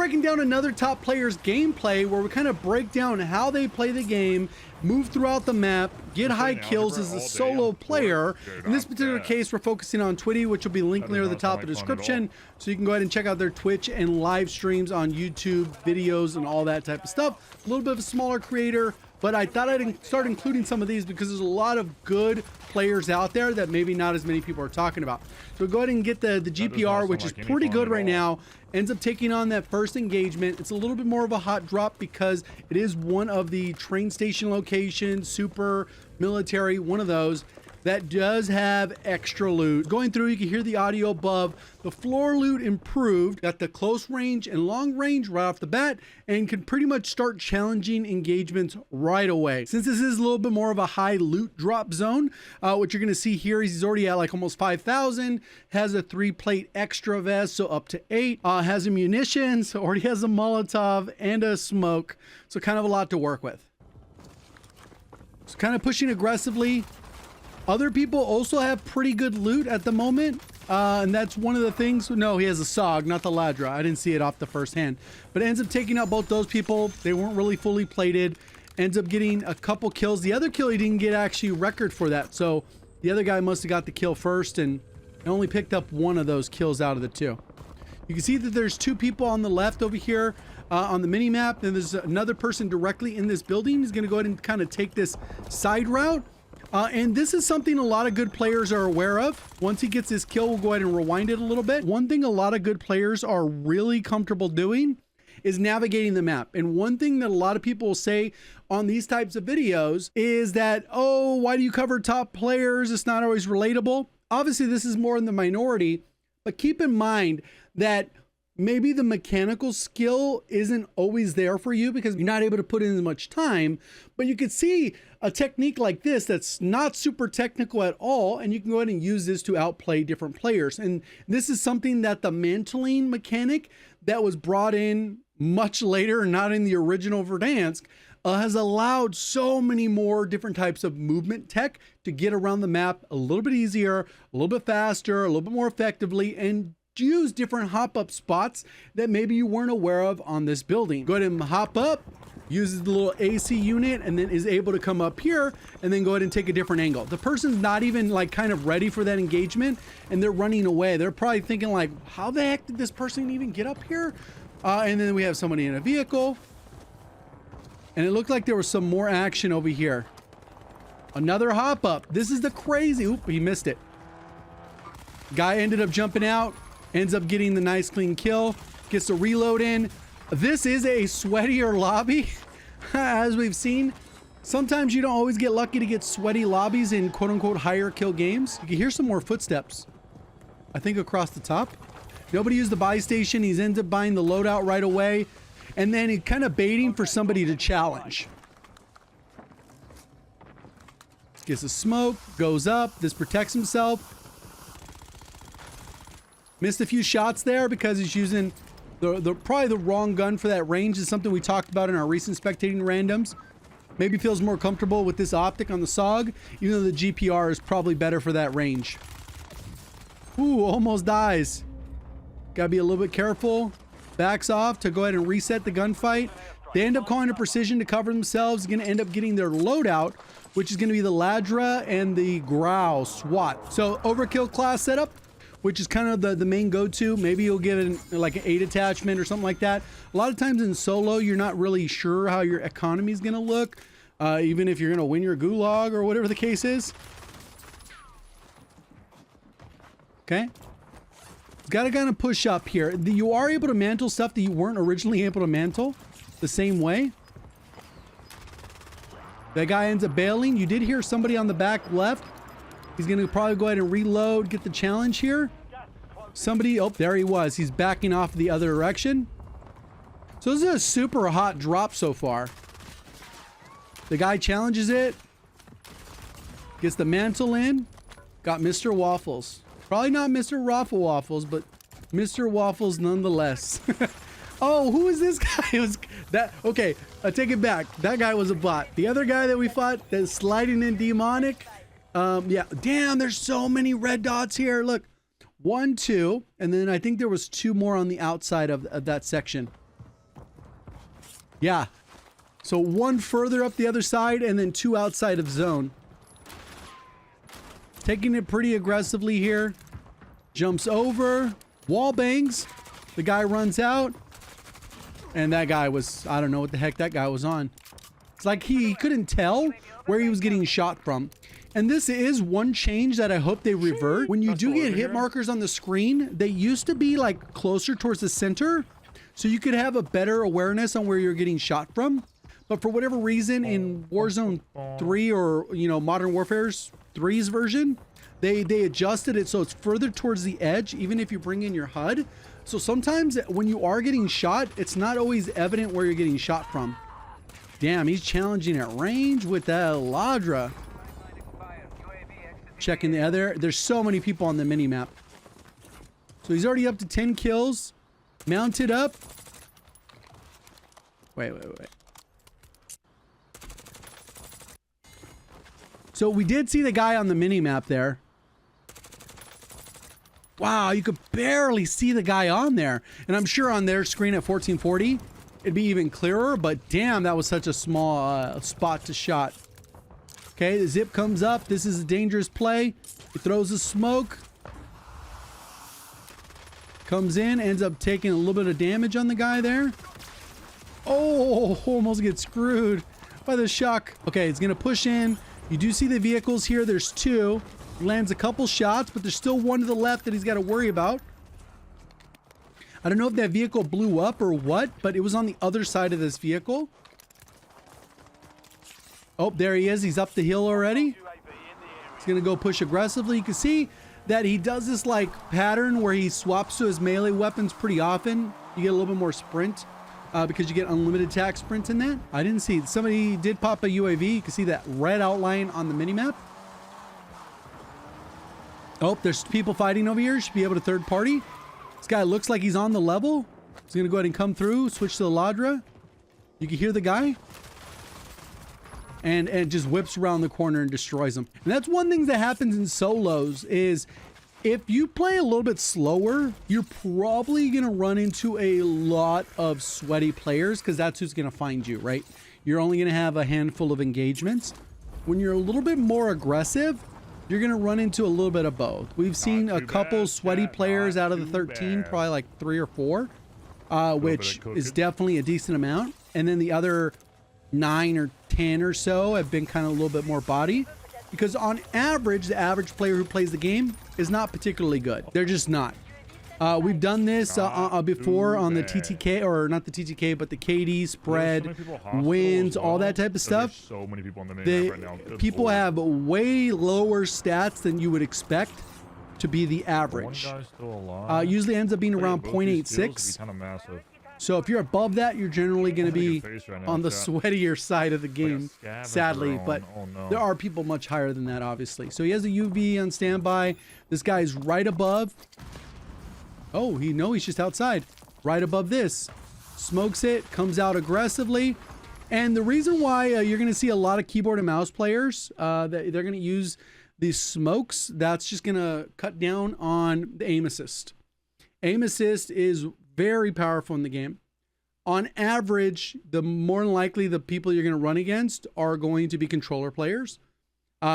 breaking down another top player's gameplay where we kind of break down how they play the game, move throughout the map, get high kills as a solo player. In this particular case, we're focusing on Twitty, which will be linked near the top of the description. So you can go ahead and check out their Twitch and live streams on YouTube, videos, and all that type of stuff. A little bit of a smaller creator, but I thought I'd start including some of these because there's a lot of good players out there that maybe not as many people are talking about. So go ahead and get the GPR, which is pretty good right now. Ends up taking on that first engagement. It's a little bit more of a hot drop because it is one of the train station locations, super military, one of those that does have extra loot. Going through, you can hear the audio above. The floor loot improved, got the close range and long range right off the bat, and can pretty much start challenging engagements right away. Since this is a little bit more of a high loot drop zone, what you're gonna see here is he's already at like almost 5,000, has a 3-plate extra vest, so up to 8, has a munitions, already has a Molotov and a smoke, so kind of a lot to work with. So kind of pushing aggressively. Other people also have pretty good loot at the moment, and that's one of the things. No, he has a SOG, not the Ladra. I didn't see it off the first hand, but it ends up taking out both those people. They weren't really fully plated. Ends up getting a couple kills. The other kill, he didn't get actually record for that, so the other guy must have got the kill first and only picked up one of those kills out of the 2. You can see that there's 2 people on the left over here on the mini map, and there's another person directly in this building. He's going to go ahead and kind of take this side route. And this is something a lot of good players are aware of. Once he gets his kill, we'll go ahead and rewind it a little bit. One thing a lot of good players are really comfortable doing is navigating the map. And one thing that a lot of people will say on these types of videos is that, oh, why do you cover top players? It's not always relatable. Obviously, this is more in the minority, but keep in mind that maybe the mechanical skill isn't always there for you because you're not able to put in as much time, but you could see a technique like this that's not super technical at all, and you can go ahead and use this to outplay different players. And this is something that the mantling mechanic that was brought in much later, not in the original Verdansk, has allowed so many more different types of movement tech to get around the map a little bit easier, a little bit faster, a little bit more effectively, and use different hop-up spots that maybe you weren't aware of on this building. Go ahead and hop up, uses the little AC unit, and then is able to come up here and then go ahead and take a different angle. The person's not even like kind of ready for that engagement and they're running away. They're probably thinking like, how the heck did this person even get up here? And then we have somebody in a vehicle. And it looked like there was some more action over here. Another hop up. This is the crazy, oop, he missed it. Guy ended up jumping out. Ends up getting the nice clean kill, gets the reload in. This is a sweatier lobby, as we've seen. Sometimes you don't always get lucky to get sweaty lobbies in quote unquote higher kill games. You can hear some more footsteps, I think across the top. Nobody used the buy station. He's ends up buying the loadout right away. And then he's kind of baiting for somebody to challenge. Gets a smoke, goes up, this protects himself. Missed a few shots there because he's using probably the wrong gun for that range. Is something we talked about in our recent spectating randoms. Maybe feels more comfortable with this optic on the SOG, even though the GPR is probably better for that range. Ooh, almost dies. Gotta be a little bit careful. Backs off to go ahead and reset the gunfight. They end up calling a precision to cover themselves. Gonna end up getting their loadout, which is gonna be the Ladra and the Growl SWAT. So overkill class setup, which is kind of the main go-to. Maybe you'll get like an 8 attachment or something like that. A lot of times in solo, you're not really sure how your economy is gonna look, even if you're gonna win your gulag or whatever the case is. Okay. Got to kind of push up here. You are able to mantle stuff that you weren't originally able to mantle the same way. That guy ends up bailing. You did hear somebody on the back left. He's going to probably go ahead and reload, get the challenge here. Somebody, oh, there he was. He's backing off the other direction. So this is a super hot drop so far. The guy challenges it. Gets the mantle in. Got Mr. Waffles. Probably not Mr. Raffle Waffles, but Mr. Waffles nonetheless. Oh, who is this guy? It was that. Okay, I take it back. That guy was a bot. The other guy that we fought that's sliding in demonic. Yeah, damn, there's so many red dots here. Look, 1, 2, and then I think there was 2 more on the outside of that section. Yeah. So one further up the other side and then two outside of zone. Taking it pretty aggressively here. Jumps over. Wall bangs. The guy runs out. And that guy was, I don't know what the heck that guy was on. It's like he couldn't tell where he was getting shot from. And this is one change that I hope they revert. When you do get hit markers on the screen, they used to be like closer towards the center. So you could have a better awareness on where you're getting shot from. But for whatever reason in Warzone 3 or, you know, Modern Warfare's 3's version, they adjusted it so it's further towards the edge, even if you bring in your HUD. So sometimes when you are getting shot, it's not always evident where you're getting shot from. Damn, he's challenging at range with that Ladra. Checking the other. There's so many people on the mini-map. So he's already up to 10 kills. Mounted up. Wait. So we did see the guy on the mini-map there. Wow, you could barely see the guy on there. And I'm sure on their screen at 1440, it'd be even clearer, but damn, that was such a small spot to shot. Okay, the zip comes up. This is a dangerous play. He throws a smoke. Comes in, ends up taking a little bit of damage on the guy there. Oh, almost gets screwed by the shock. Okay, it's gonna push in. You do see the vehicles here. There's two. He lands a couple shots, but there's still one to the left that he's got to worry about. I don't know if that vehicle blew up or what, but it was on the other side of this vehicle. Oh, there he is. He's up the hill already. He's going to go push aggressively. You can see that he does this like pattern where he swaps to his melee weapons pretty often. You get a little bit more sprint because you get unlimited attack sprint in that. I didn't see. Somebody did pop a UAV. You can see that red outline on the minimap. Oh, there's people fighting over here. Should be able to third party. This guy looks like he's on the level. He's going to go ahead and come through. Switch to the Ladra. You can hear the guy. And just whips around the corner and destroys them. And that's one thing that happens in solos is if you play a little bit slower, you're probably going to run into a lot of sweaty players because that's who's going to find you, right? You're only going to have a handful of engagements. When you're a little bit more aggressive, you're going to run into a little bit of both. We've seen a couple sweaty players out of the 13, probably like 3 or 4, which is definitely a decent amount. And then the other 9 or 10 or so have been kind of a little bit more body. Because on average, the average player who plays the game is not particularly good. They're just not. We've done this before on the TTK, or not the TTK, but the KD spread, wins, all that type of stuff. So many people on the main right now. People have way lower stats than you would expect to be the average. Usually ends up being around 0.86. So if you're above that, you're generally going to be on the sweatier side of the game, sadly. But there are people much higher than that, obviously. So he has a UV on standby. This guy's right above. Oh, he's just outside. Right above this. Smokes it, comes out aggressively. And the reason why you're going to see a lot of keyboard and mouse players, that they're going to use these smokes, that's just going to cut down on the aim assist. Aim assist is very powerful in the game. On average, the more than likely the people you're going to run against are going to be controller players.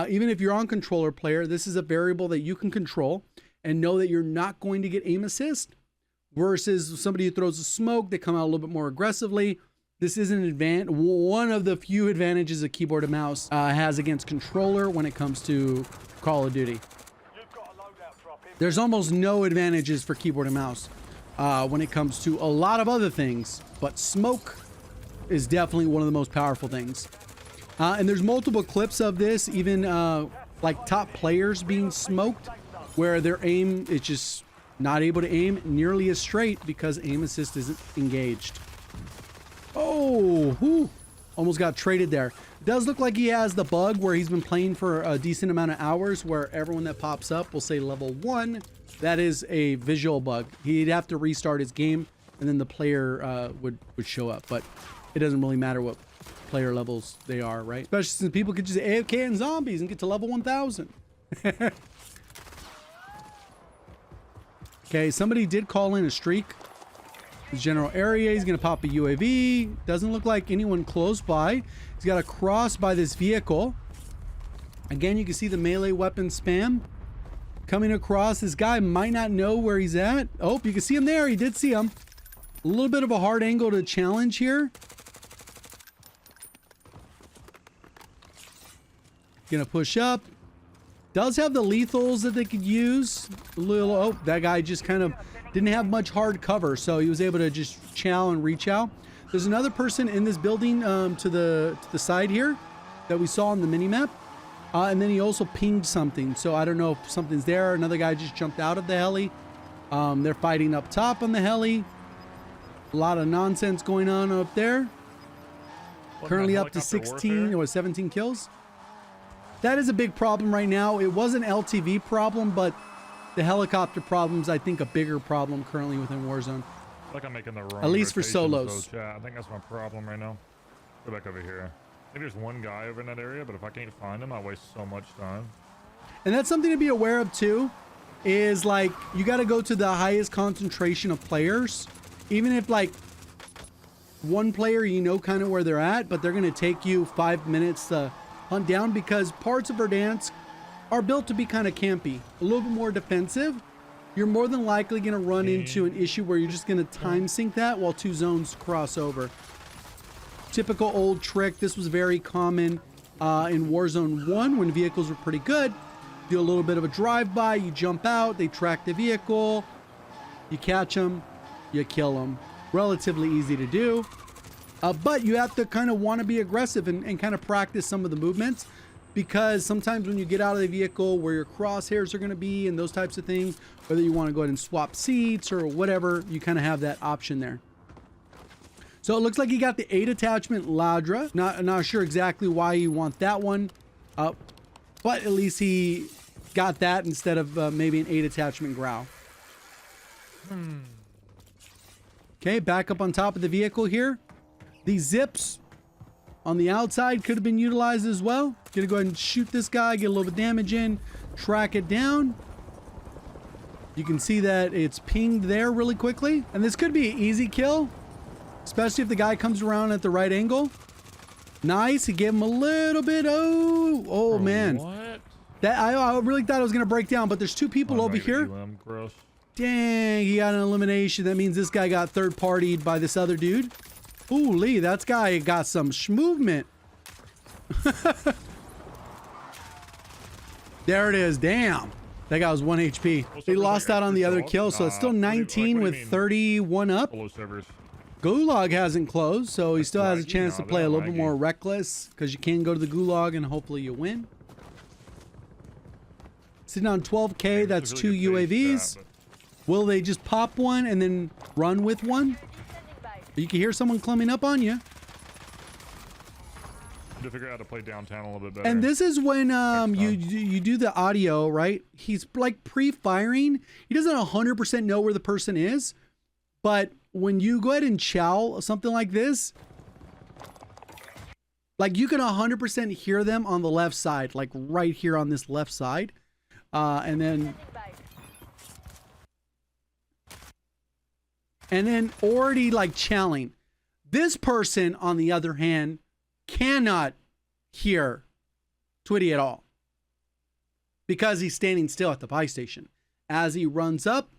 Even if you're on controller player, this is a variable that you can control and know that you're not going to get aim assist versus somebody who throws a smoke. They come out a little bit more aggressively. This is one of the few advantages a keyboard and mouse has against controller when it comes to Call of Duty. There's almost no advantages for keyboard and mouse when it comes to a lot of other things, but smoke is definitely one of the most powerful things. And there's multiple clips of this, even like top players being smoked, where their aim is just not able to aim nearly as straight because aim assist isn't engaged. Oh, almost got traded there. It does look like he has the bug where he's been playing for a decent amount of hours, where everyone that pops up will say level 1. That is a visual bug. He'd have to restart his game and then the player would show up, but it doesn't really matter what player levels they are, right? Especially since people could just AFK in zombies and get to level 1000. Okay, somebody did call in a streak. the general area. He's gonna pop a UAV. Doesn't look like anyone close by. He's got a cross by this vehicle. Again, you can see the melee weapon spam coming across. This guy might not know where he's at. Oh, you can see him there. He did see him. A little bit of a hard angle to challenge here. Gonna push up. Does have the lethals that they could use. A little, oh, that guy just kind of didn't have much hard cover, so he was able to just chow and rechow. There's another person in this building to the side here that we saw on the mini-map. And then he also pinged something, so I don't know if something's there. Another guy just jumped out of the heli. They're fighting up top on the heli. A lot of nonsense going on up there. Currently up to 16 or 17 kills. That is a big problem right now. It was an LTV problem, but the helicopter problem's, I think, a bigger problem currently within Warzone. Like I'm making the wrong at least for rotations, solos. though, chat. I think that's my problem right now. Go back over here. Maybe there's one guy over in that area, but if I can't find him, I waste so much time. And that's something to be aware of too, is like, you got to go to the highest concentration of players. Even if like one player, you know kind of where they're at, but they're going to take you 5 minutes to hunt down, because parts of Verdansk are built to be kind of campy, a little bit more defensive. You're more than likely going to run into an issue where you're just going to time sync that while two zones cross over. Typical old trick. This was very common in Warzone 1 when vehicles were pretty good. Do a little bit of a drive-by, you jump out, they track the vehicle, you catch them, you kill them. Relatively easy to do. But you have to kind of want to be aggressive and kind of practice some of the movements, because sometimes when you get out of the vehicle where your crosshairs are going to be and those types of things, whether you want to go ahead and swap seats or whatever, you kind of have that option there. So it looks like he got the 8 attachment Ladra. Not sure exactly why you want that one, but at least he got that instead of maybe an 8 attachment Grau. Okay, back up on top of the vehicle here. These zips on the outside could have been utilized as well. Gonna go ahead and shoot this guy, get a little bit of damage in, track it down. You can see that it's pinged there really quickly. And this could be an easy kill, especially if the guy comes around at the right angle. Nice, he gave him a little bit. Oh man. What? That I really thought it was gonna break down, but there's 2 people over here. Gross. Dang, he got an elimination. That means this guy got third-partied by this other dude. Ooh, Lee, that guy got some movement. There it is. Damn. That guy was 1 HP. He lost out on the other kill, so it's still 19 with 31 up. Gulag hasn't closed, so he still has a chance to play a little bit more reckless, because you can go to the Gulag and hopefully you win. Sitting on 12K, that's 2 UAVs. Will they just pop one and then run with one? You can hear someone climbing up on you. To figure out how to play downtown a little bit better. And this is when you do the audio, right? He's like pre-firing. He doesn't 100% know where the person is, but when you go ahead and chow something like this, like you can 100% hear them on the left side, like right here on this left side, and then already like chowing. This person, on the other hand, cannot hear Twitty at all, because he's standing still at the buy station as he runs up.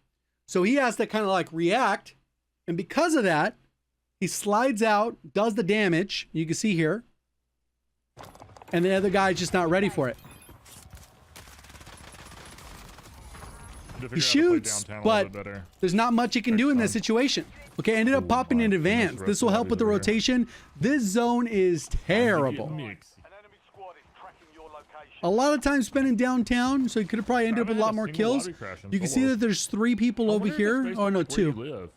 So he has to kind of like react. And because of that, he slides out, does the damage. You can see here. And the other guy's just not ready for it. He shoots, but there's not much he can do in this situation. Okay, ended up popping in advance. This will help with the rotation. This zone is terrible. A lot of time spent in downtown, so he could have probably ended up with a lot more kills. You can see that there's 3 people over here. Oh no, 2.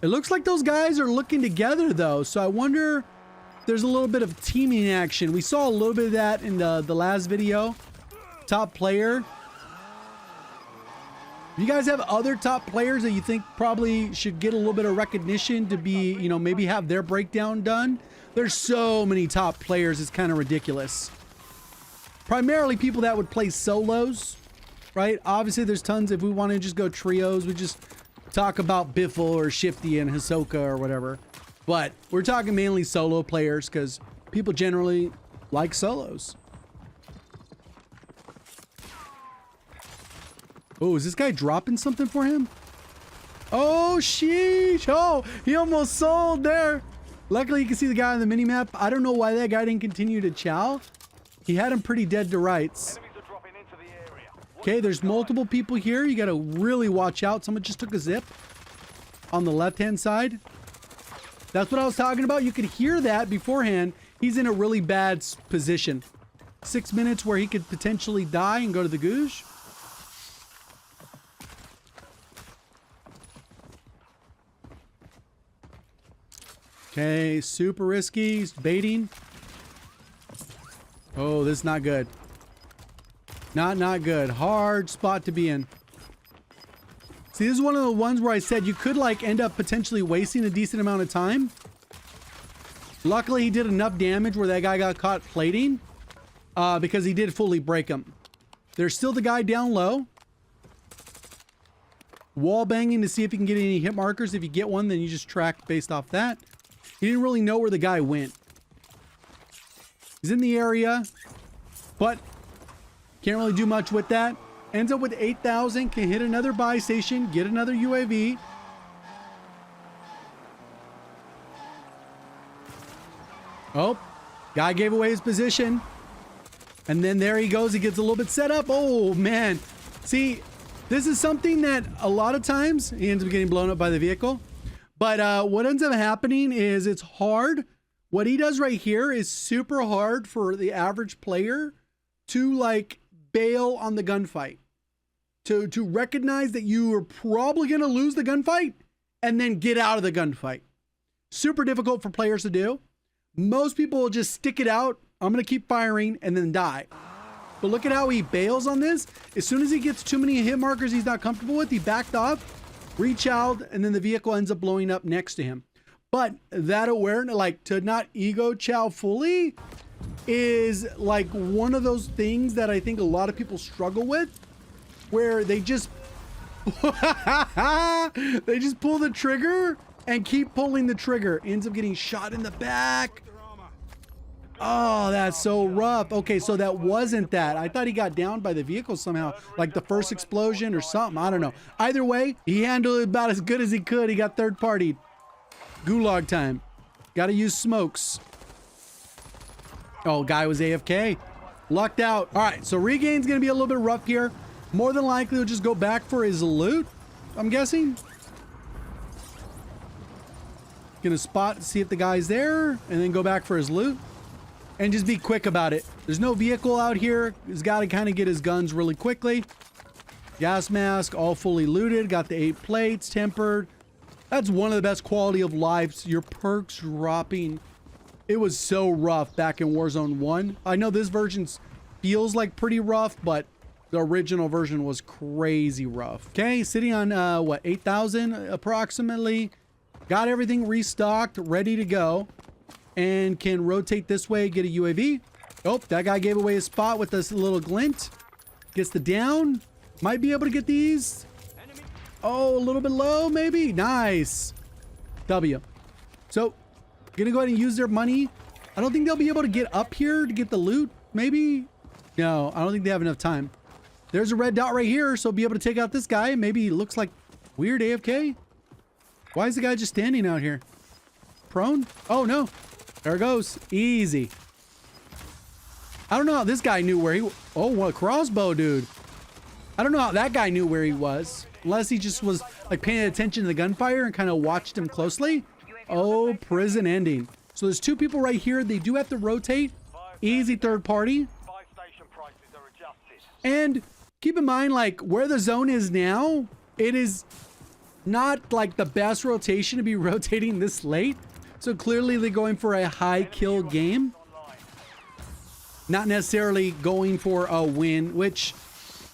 It looks like those guys are looking together though, so I wonder if there's a little bit of teaming action. We saw a little bit of that in the last video. Top player. You guys have other top players that you think probably should get a little bit of recognition to be, you know, maybe have their breakdown done? There's so many top players, it's kind of ridiculous. Primarily people that would play solos, right? Obviously there's tons. If we want to just go trios, we just talk about Biffle or Shifty and Hisoka or whatever. But we're talking mainly solo players because people generally like solos. Oh, is this guy dropping something for him? Oh, sheesh. Oh, he almost sold there. Luckily, you can see the guy on the mini-map. I don't know why that guy didn't continue to chow. He had him pretty dead to rights. Okay, there's multiple people here. You got to really watch out. Someone just took a zip on the left-hand side. That's what I was talking about. You could hear that beforehand. He's in a really bad position. 6 minutes where he could potentially die and go to the goosh. Okay, super risky. He's baiting. Oh, this is not good. Not good. Hard spot to be in. See, this is one of the ones where I said you could like end up potentially wasting a decent amount of time. Luckily, he did enough damage where that guy got caught plating because he did fully break him. There's still the guy down low. Wall banging to see if you can get any hit markers. If you get one, then you just track based off that. He didn't really know where the guy went. He's in the area, but can't really do much with that. Ends up with 8,000, can hit another buy station, get another UAV. Oh, guy gave away his position. And then there he goes. He gets a little bit set up. Oh, man. See, this is something that a lot of times he ends up getting blown up by the vehicle. But what ends up happening is it's hard. What he does right here is super hard for the average player to like bail on the gunfight. To recognize that you are probably going to lose the gunfight and then get out of the gunfight. Super difficult for players to do. Most people will just stick it out. I'm going to keep firing and then die. But look at how he bails on this. As soon as he gets too many hit markers he's not comfortable with, he backed off, re-chowed, and then the vehicle ends up blowing up next to him. But that awareness, like to not ego chow fully, is like one of those things that I think a lot of people struggle with, where they just pull the trigger and keep pulling the trigger. Ends up getting shot in the back. Oh, that's so rough. Okay, so that wasn't that. I thought he got downed by the vehicle somehow, like the first explosion or something. I don't know. Either way, he handled it about as good as he could. He got third partied. Gulag time. Got to use smokes. Oh, guy was AFK. Lucked out. All right, so regain's going to be a little bit rough here. More than likely, he'll just go back for his loot, I'm guessing. Gonna spot, see if the guy's there, and then go back for his loot. And just be quick about it. There's no vehicle out here. He's got to kind of get his guns really quickly. Gas mask, all fully looted. Got the 8 plates, tempered. That's one of the best quality of lives. Your perks dropping. It was so rough back in Warzone 1. I know this version feels like pretty rough, but the original version was crazy rough. Okay, sitting on, what, 8,000 approximately. Got everything restocked, ready to go. And can rotate this way, get a UAV. Oh, that guy gave away his spot with this little glint. Gets the down. Might be able to get these. Oh, a little bit low, maybe. Nice. W. So, gonna go ahead and use their money. I don't think they'll be able to get up here to get the loot, maybe. No, I don't think they have enough time. There's a red dot right here, so be able to take out this guy. Maybe he looks like weird AFK. Why is the guy just standing out here? Prone? Oh, no. There it goes. Easy. I don't know how this guy knew where he... Oh, what crossbow, dude. I don't know how that guy knew where he was. Unless he just was like paying attention to the gunfire and kind of watched him closely. Oh, prison ending. So there's 2 people right here. They do have to rotate. Easy third party. And keep in mind, like where the zone is now, it is not like the best rotation to be rotating this late. So clearly they're going for a high kill game. Not necessarily going for a win, which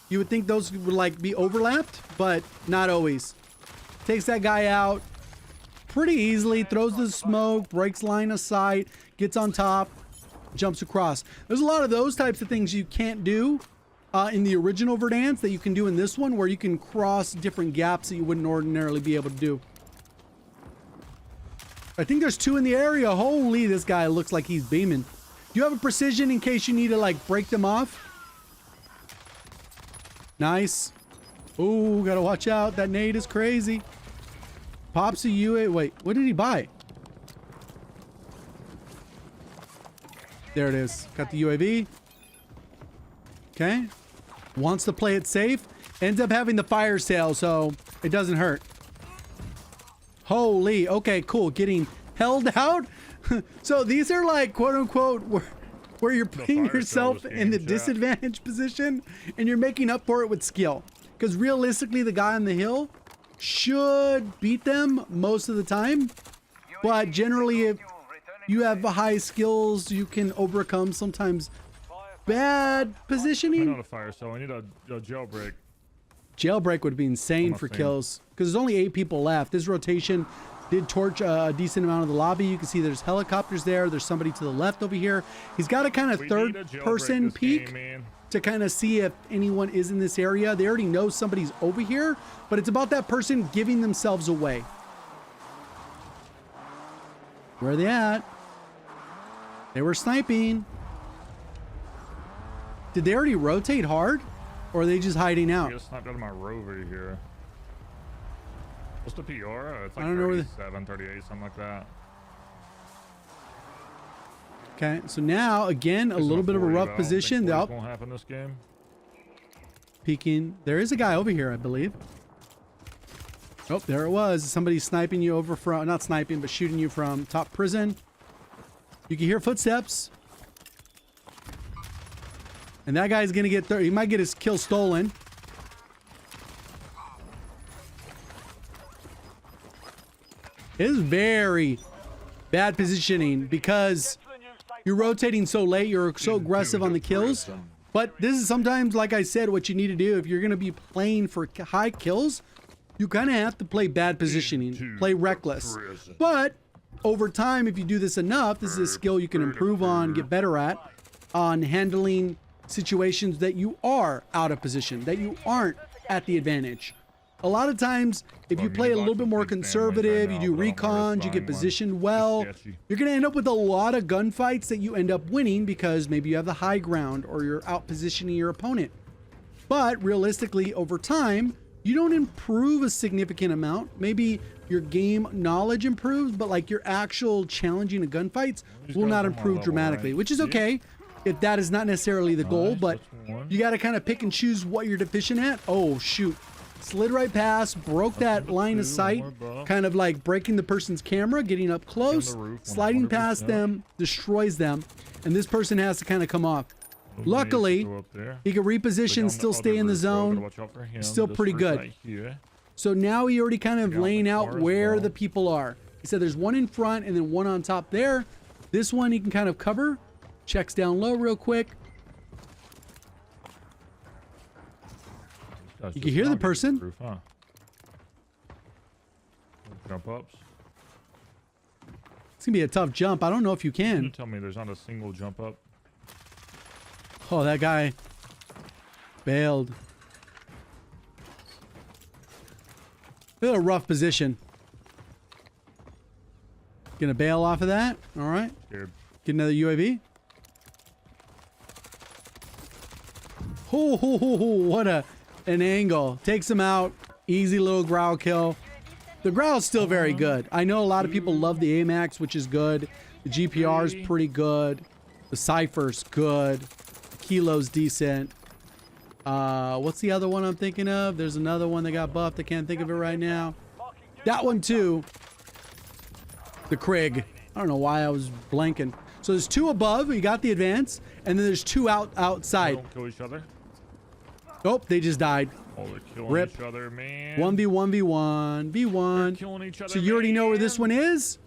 you would think those would like be overlapped, but not always. Takes that guy out pretty easily, throws the smoke, breaks line of sight, gets on top, jumps across. There's a lot of those types of things you can't do in the original Verdansk that you can do in this one, where you can cross different gaps that you wouldn't ordinarily be able to do. I think there's 2 in the area. Holy, this guy looks like he's beaming. Do you have a precision in case you need to like break them off? Nice. Ooh, gotta watch out. That nade is crazy. Pops a UA. Wait, what did he buy? There it is. Got the UAV. Okay. Wants to play it safe. Ends up having the fire sale, so it doesn't hurt. Holy. Okay, cool. Getting held out. So these are like, quote unquote, where you're putting yourself in the disadvantaged position and you're making up for it with skill. Because realistically, the guy on the hill should beat them most of the time. But generally, if you have high skills, you can overcome sometimes bad positioning. Not a fire, so I need a jailbreak. Jailbreak would be insane for kills because there's only 8 people left. This rotation did torch a decent amount of the lobby. You can see there's helicopters there. There's somebody to the left over here. He's got a kind of third-person peek to kind of see if anyone is in this area. They already know somebody's over here, but it's about that person giving themselves away. Where are they at? They were sniping. Did they already rotate hard? Or are they just hiding out? I just sniped out of my rover here. What's the PR? It's like I don't know 37, 38, something like that. Okay, so now, again, a little bit of a rough position. That won't happen this game. Peeking. There is a guy over here, I believe. Oh, there it was. Somebody sniping you over from, not sniping, but shooting you from top prison. You can hear footsteps. And that guy's going to get, he might get his kill stolen. It is very bad positioning because you're rotating so late, you're so aggressive on the kills. But this is sometimes, like I said, what you need to do if you're going to be playing for high kills. You kind of have to play bad positioning, play reckless. But over time, if you do this enough, this is a skill you can improve on, get better at, on handling situations that you are out of position, that you aren't at the advantage. A lot of times, if you play a little bit more conservative, you do recons, you get positioned well, you're going to end up with a lot of gunfights that you end up winning because maybe you have the high ground or you're out positioning your opponent. But realistically, over time, you don't improve a significant amount. Maybe your game knowledge improves, but like your actual challenging of gunfights will not improve dramatically, which is okay if that is not necessarily the goal, but you got to kind of pick and choose what you're deficient at. Oh, shoot. Slid right past, broke that line of sight, kind of like breaking the person's camera, getting up close, sliding past them, destroys them, and this person has to kind of come off. Luckily, he can reposition, still stay in the zone, still pretty good. So now he already kind of laying out where the people are. He said there's one in front and then one on top there. This one he can kind of cover, checks down low real quick. You can hear the person. Roof, huh? Jump ups. It's gonna be a tough jump. I don't know if you can. You tell me there's not a single jump up. Oh, that guy bailed. A rough position. Gonna bail off of that. All right. Scared. Get another UAV. Oh, what an angle. Takes him out. Easy little growl kill. The growl's still very good. I know a lot of people love the AMAX, which is good. The GPR is pretty good. The Cypher's good. The Kilo's decent. What's the other one I'm thinking of? There's another one that got buffed. I can't think of it right now. That one too. The Krig. I don't know why I was blanking. So there's 2 above. You got the advance. And then there's 2 outside. Don't kill each other. Oh, they just died. Oh, they're killing Rip. each other, man. 1v1v1. V1. Killing each other, So you already know where this one is?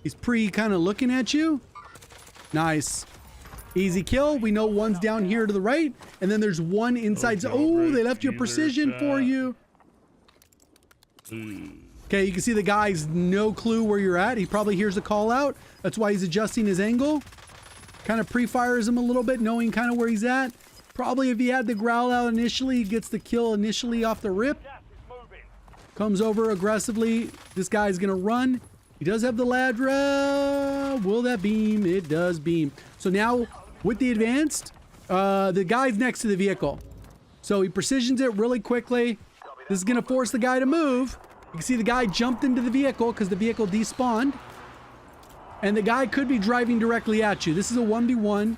He's kind of looking at you. Nice. Easy kill. We know one's down here to the right. And then there's one inside. Oh, they left you a precision for you. Okay, you can see the guy's no clue where you're at. He probably hears a call out. That's why he's adjusting his angle. Kind of pre-fires him a little bit, knowing kind of where he's at. Probably if he had the growl out initially, he gets the kill initially off the rip. Comes over aggressively. This guy's gonna run. He does have the ladra. Will that beam? It does beam. So now with the advanced, the guy's next to the vehicle. So he precisions it really quickly. This is gonna force the guy to move. You can see the guy jumped into the vehicle because the vehicle despawned. And the guy could be driving directly at you. This is a 1v1.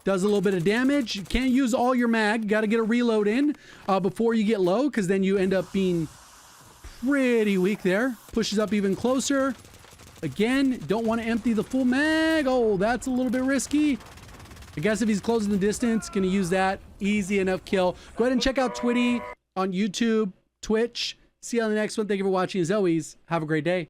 Does a little bit of damage. You can't use all your mag. You got to get a reload in before you get low, because then you end up being pretty weak there. Pushes up even closer. Again, don't want to empty the full mag. Oh, that's a little bit risky. I guess if he's closing the distance, going to use that. Easy enough kill. Go ahead and check out Twitty on YouTube, Twitch. See you on the next one. Thank you for watching. As always, have a great day.